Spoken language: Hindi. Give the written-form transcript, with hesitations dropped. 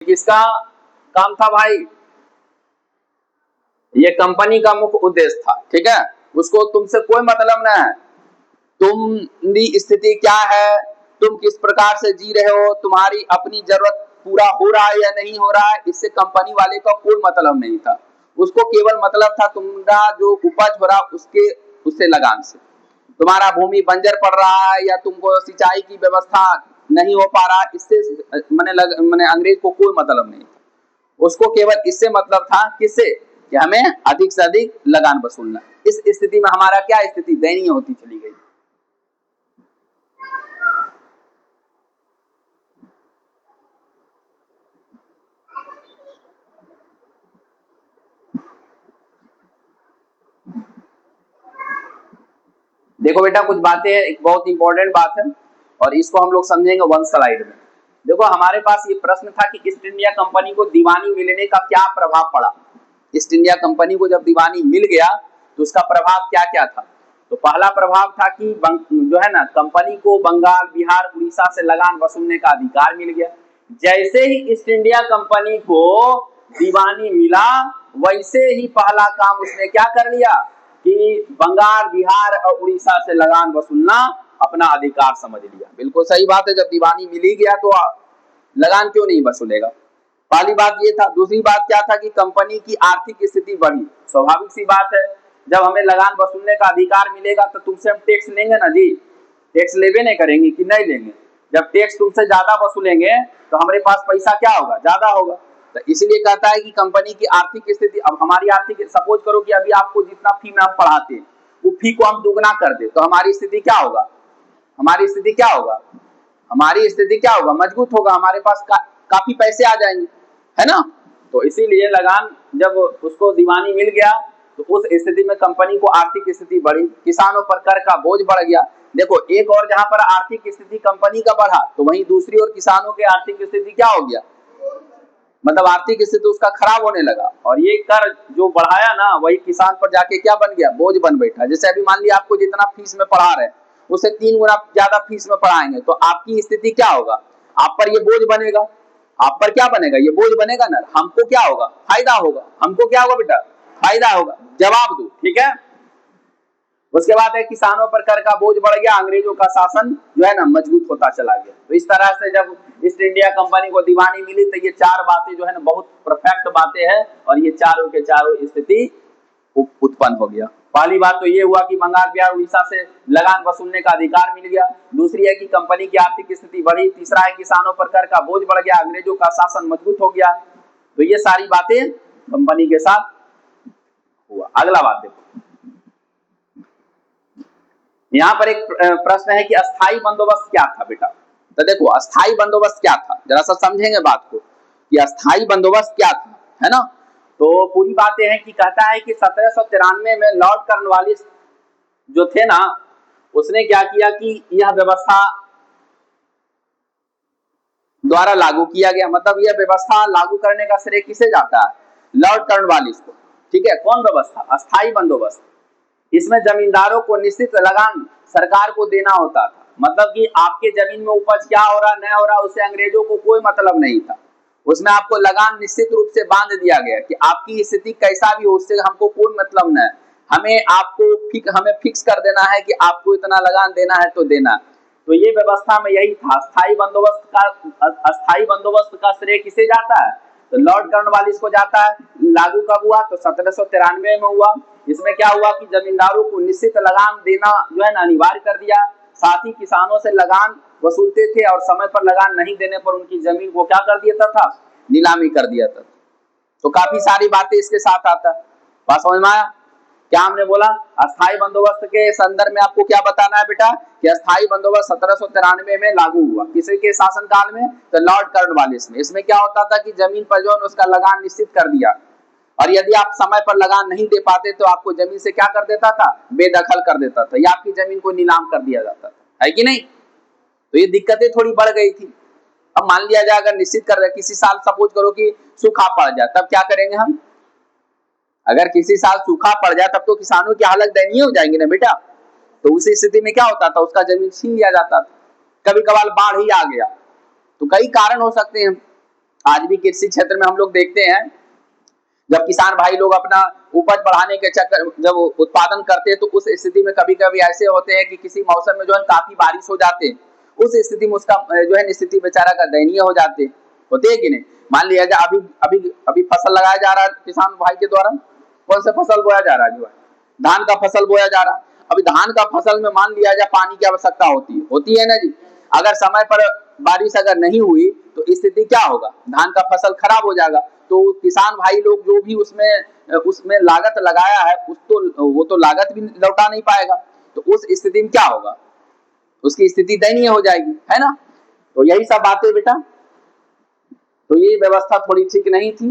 किसका काम था भाई? ये कंपनी का मुख्य उद्देश्य था, ठीक है। उसको तुमसे कोई मतलब नहीं है, तुम्हारी स्थिति क्या है, तुम किस प्रकार से जी रहे हो, तुम्हारी अपनी जरूरत पूरा हो रहा है या नहीं हो रहा है, इससे कंपनी वाले का कोई मतलब नहीं था। उसको केवल मतलब था तुम्हारा जो उपज हो रहा उसके उससे लगान से। तुम्हारा भूमि बंजर पड़ रहा है या तुमको सिंचाई की व्यवस्था नहीं हो पा रहा, इससे मैंने अंग्रेज को कोई मतलब नहीं था। उसको केवल इससे मतलब था, किससे, कि हमें अधिक से अधिक लगान वसूलना। इस स्थिति में हमारा क्या स्थिति दयनीय होती चली गई। देखो बेटा, कुछ बातें हैं, एक बहुत इंपॉर्टेंट बात है और इसको हम लोग समझेंगे वन स्लाइड में। देखो, हमारे पास ये प्रश्न था कि ईस्ट इंडिया कंपनी को दीवानी मिलने का क्या प्रभाव पड़ा। ईस्ट इंडिया कंपनी को जब दीवानी मिल गया तो उसका प्रभाव क्या क्या था। तो पहला प्रभाव था कि जो है ना, कंपनी को बंगाल, बिहार, उड़ीसा से लगान वसूलने का अधिकार मिल गया। जैसे ही ईस्ट इंडिया कंपनी को दीवानी मिला, वैसे ही पहला काम उसने क्या कर लिया कि बंगाल, बिहार और उड़ीसा से लगान वसूलना अपना अधिकार समझ लिया। बिल्कुल सही बात है, जब दीवानी मिल ही गया तो लगान क्यों नहीं वसूलेगा। पहली बात ये था। दूसरी बात क्या था कि कंपनी की आर्थिक स्थिति बढ़ी। स्वाभाविक सी बात है, जब हमें लगान वसूलने का अधिकार मिलेगा तो तुमसे हम टैक्स लेंगे ना जी। टैक्स लेवे नहीं करेंगे कि नहीं लेंगे। जब टैक्स तुमसे ज्यादा वसूलेंगे तो हमारे पास पैसा क्या होगा, ज्यादा होगा। तो इसीलिए कहता है कि कंपनी की आर्थिक स्थिति, अब हमारी आर्थिक, सपोज करो कि अभी आपको जितना फी में हम पढ़ाते हैं वो फी को हम दुगना कर दे, तो हमारी स्थिति क्या होगा, हमारी स्थिति क्या होगा, हमारी स्थिति क्या होगा, मजबूत होगा। हमारे पास काफी पैसे आ जाएंगे, है ना। तो इसीलिए लगान जब उसको दीवानी मिल गया तो उस स्थिति में कंपनी को आर्थिक स्थिति बढ़ी, किसानों पर कर का बोझ बढ़ गया। देखो, एक और जहां पर आर्थिक स्थिति कंपनी का बढ़ा तो वहीं दूसरी ओर किसानों की आर्थिक स्थिति क्या हो गया, मतलब आर्थिक स्थिति उसका खराब होने लगा। और ये कर जो बढ़ाया ना, वही किसान पर जाके क्या बन गया, बोझ बन बैठा। जैसे अभी मान लिया आपको जितना फीस में पढ़ा रहे उससे 3 गुना ज्यादा फीस में पढ़ाएंगे तो आपकी स्थिति क्या होगा, आप पर ये बोझ बनेगा। आप पर क्या बनेगा, ये बोझ बनेगा ना। हमको क्या होगा, फायदा होगा। हमको क्या होगा बेटा, फायदा होगा। जवाब दो, ठीक है। उसके बाद है किसानों पर कर का बोझ बढ़ गया, अंग्रेजों का शासन जो है ना मजबूत होता चला गया। तो इस तरह से जब ईस्ट इंडिया कंपनी को दीवानी मिली तो ये चार बातें जो है ना बहुत परफेक्ट बातें हैं और ये चारों के चारों स्थिति उत्पन्न हो गया। पहली बात तो ये हुआ कि बंगाल, बिहार, उड़ीसा से लगान वसूलने का अधिकार मिल गया। दूसरी है कि कंपनी की आर्थिक स्थिति बढ़ी। तीसरा है किसानों पर कर का बोझ बढ़ गया, अंग्रेजों का शासन मजबूत हो गया। तो ये सारी बातें कंपनी के साथ हुआ। अगला बात देखो, यहाँ पर एक प्रश्न है कि अस्थाई बंदोबस्त क्या था बेटा। तो देखो, अस्थाई बंदोबस्त क्या था, जरा सा समझेंगे बात को कि अस्थाई बंदोबस्त क्या था, है ना। तो पूरी बातें हैं कि कहता है कि 1793 में लॉर्ड कॉर्नवालिस जो थे ना, उसने क्या किया कि यह व्यवस्था द्वारा लागू किया गया। मतलब यह व्यवस्था लागू करने का श्रेय किसे जाता है, लॉर्ड कॉर्नवालिस को, ठीक है। कौन व्यवस्था, अस्थाई बंदोबस्त। इसमें जमींदारों को निश्चित लगान सरकार को देना होता था। मतलब कि आपके जमीन में उपज क्या हो रहा नहीं हो रहा उससे अंग्रेजों को कोई मतलब नहीं था। उसमें आपको लगान निश्चित रूप से बांध दिया गया कि आपकी स्थिति कैसा भी हो उससे हमको कोई मतलब नहीं। हमें फिक्स कर देना है कि आपको इतना लगान देना है तो देना। तो ये व्यवस्था में यही था। अस्थाई बंदोबस्त का श्रेय किसे जाता है, तो लॉर्ड कॉर्नवालिस को जाता है। लागू कब हुआ, तो 1793 में हुआ। इसमें क्या हुआ कि जमींदारों को निश्चित लगान देना जो है ना अनिवार्य कर दिया। साथ ही किसानों से लगान वसूलते थे और समय पर लगान नहीं देने पर उनकी जमीन को क्या कर दिया था, नीलामी कर दिया था। तो काफी सारी बातें इसके साथ आता है। बात समझ में आया क्या हमने बोला। अस्थाई बंदोबस्त के संदर्भ में आपको क्या बताना है बेटा कि अस्थाई बंदोबस्त 1793 में लागू हुआ। किसी के शासनकाल में, तो लॉर्ड कॉर्नवालिस में। इसमें क्या होता था कि जमीन पर जो उसका लगान निश्चित कर दिया और यदि आप समय पर लगान नहीं दे पाते तो आपको जमीन से क्या कर देता था, बेदखल कर देता था या आपकी जमीन को नीलाम कर दिया जाता था, है कि नहीं। तो ये दिक्कतें थोड़ी बढ़ गई थी। अब मान लिया जाए अगर निश्चित कर रहे किसी साल सपोज करो कि सूखा पड़ जाए, तब क्या करेंगे हम। अगर किसी साल सूखा पड़ जाए तब तो किसानों की हालत दयनीय हो जाएंगी ना बेटा। तो उस स्थिति में क्या होता था, उसका जमीन छीन लिया जाता था। कभी कभार बाढ़ ही आ गया, तो कई कारण हो सकते हैं। आज भी कृषि क्षेत्र में हम लोग देखते हैं, जब किसान भाई लोग अपना उपज बढ़ाने के चक्कर जब उत्पादन करते हैं तो उस स्थिति में कभी कभी ऐसे होते हैं कि किसी मौसम में जो है काफी बारिश हो जाते हैं, उस स्थिति में उसका जो है स्थिति बेचारा का दयनीय हो जाते होते है कि नहीं। मान लिया जाए अभी अभी अभी फसल लगाया जा रहा है किसान भाई के द्वारा, कौन सा फसल बोया जा रहा है, जो है धान का फसल बोया जा रहा है। अभी धान का फसल में मान लिया जाए पानी की आवश्यकता होती है ना जी। अगर समय पर बारिश अगर नहीं हुई तो स्थिति क्या होगा, धान का फसल खराब हो जाएगा। तो किसान भाई लोग जो भी उसमें लागत लगाया है वो तो लागत भी लौटा नहीं पाएगा। तो उस स्थिति में क्या होगा, उसकी स्थिति दयनीय हो जाएगी, है ना। तो यही सब बातें बेटा, तो ये व्यवस्था थोड़ी ठीक नहीं थी।